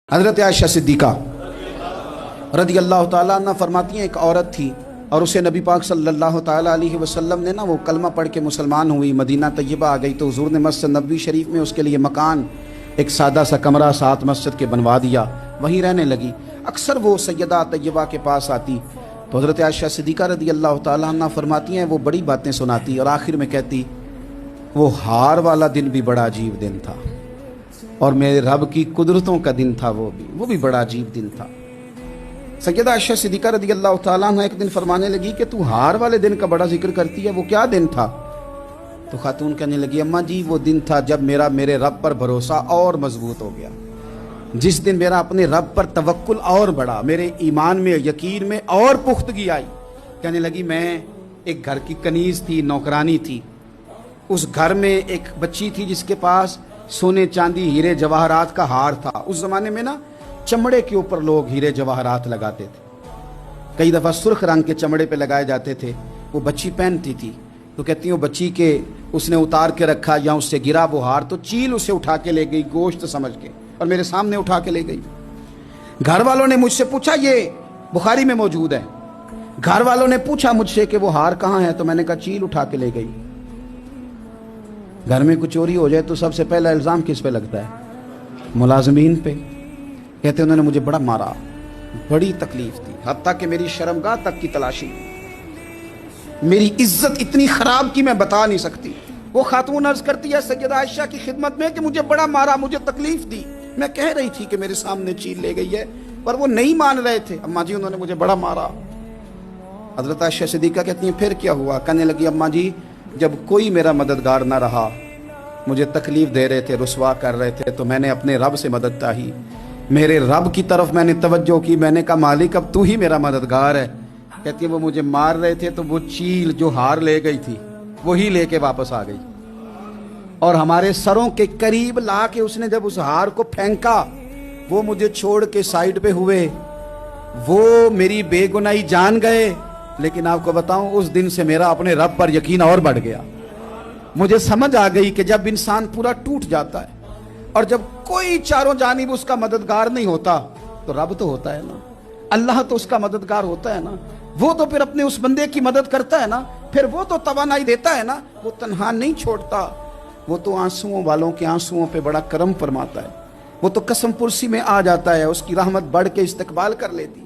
حضرت عائشہ صدیقہ رضی اللہ تعالیٰ عنہ فرماتی ہیں ایک عورت تھی اور اسے نبی پاک صلی اللہ تعالیٰ علیہ وسلم نے وہ کلمہ پڑھ کے مسلمان ہوئی، مدینہ طیبہ آ گئی تو حضور نے مسجد نبوی شریف میں اس کے لیے مکان، ایک سادہ سا کمرہ ساتھ مسجد کے بنوا دیا، وہیں رہنے لگی۔ اکثر وہ سیدہ طیبہ کے پاس آتی تو حضرت عائشہ صدیقہ رضی اللہ تعالیٰ عنہ فرماتی ہیں وہ بڑی باتیں سناتی اور آخر میں کہتی وہ ہار والا دن بھی بڑا عجیب دن تھا اور میرے رب کی قدرتوں کا دن تھا، وہ بھی بڑا عجیب دن تھا۔ سیدہ عائشہ صدیقہ رضی اللہ تعالیٰ عنہ ایک دن فرمانے لگی کہ تو ہار والے دن کا بڑا ذکر کرتی ہے، وہ کیا دن تھا؟ تو خاتون کہنے لگی اماں جی وہ دن تھا جب میرے رب پر بھروسہ اور مضبوط ہو گیا، جس دن میرا اپنے رب پر توکل اور بڑھا، میرے ایمان میں یقین میں اور پختگی آئی۔ کہنے لگی میں ایک گھر کی کنیز تھی، نوکرانی تھی، اس گھر میں ایک بچی تھی جس کے پاس سونے چاندی ہیرے جواہرات کا ہار تھا۔ اس زمانے میں چمڑے کے اوپر لوگ ہیرے جواہرات لگاتے تھے، کئی دفعہ سرخ رنگ کے چمڑے پہ لگائے جاتے تھے، وہ بچی پہنتی تھی تو کہتی ہوں بچی کے اس نے اتار کے رکھا یا اس سے گرا وہ ہار تو چیل اسے اٹھا کے لے گئی گوشت سمجھ کے اور میرے سامنے اٹھا کے لے گئی۔ گھر والوں نے مجھ سے پوچھا، یہ بخاری میں موجود ہے، گھر والوں نے پوچھا مجھ سے کہ وہ ہار کہاں ہے تو میں نے کہا چیل اٹھا کے لے گئی۔ گھر میں کچھ چوری ہو جائے تو سب سے پہلا الزام کس پہ لگتا ہے؟ ملازمین پہ۔ کہتے انہوں نے مجھے بڑا مارا، بڑی تکلیف تھی، حتیٰ کہ میری شرمگاہ تک کی تلاشی، میری عزت اتنی خراب کی میں بتا نہیں سکتی۔ وہ خاتون عرض کرتی ہے سیدہ عائشہ کی خدمت میں کہ مجھے بڑا مارا، مجھے تکلیف دی، میں کہہ رہی تھی کہ میرے سامنے چیل لے گئی ہے پر وہ نہیں مان رہے تھے، اماں جی انہوں نے مجھے بڑا مارا۔ حضرت عائشہ صدیقہ کہتی ہیں پھر کیا ہوا؟ کہنے لگی اماں جی جب کوئی میرا مددگار نہ رہا، مجھے تکلیف دے رہے تھے، رسوا کر رہے تھے، تو میں نے اپنے رب سے مدد چاہی، میرے رب کی طرف میں نے توجہ کی، میں نے کہا مالک اب تو ہی میرا مددگار ہے۔ کہتی ہے وہ مجھے مار رہے تھے تو وہ چیل جو ہار لے گئی تھی وہی لے کے واپس آ گئی اور ہمارے سروں کے قریب لا کے اس نے جب اس ہار کو پھینکا، وہ مجھے چھوڑ کے سائیڈ پہ ہوئے، وہ میری بے گناہی جان گئے، لیکن آپ کو بتاؤں اس دن سے میرا اپنے رب پر یقین اور بڑھ گیا۔ مجھے سمجھ آ گئی کہ جب انسان پورا ٹوٹ جاتا ہے اور جب کوئی چاروں جانب اس کا مددگار نہیں ہوتا تو رب تو ہوتا ہے نا، اللہ تو اس کا مددگار ہوتا ہے نا، وہ تو پھر اپنے اس بندے کی مدد کرتا ہے نا، پھر وہ تو توانائی دیتا ہے نا، وہ تنہا نہیں چھوڑتا، وہ تو آنسوؤں والوں کے آنسوؤں پہ بڑا کرم فرماتا ہے، وہ تو قسم پرسی میں آ جاتا ہے، اس کی رحمت بڑھ کے استقبال کر لیتی۔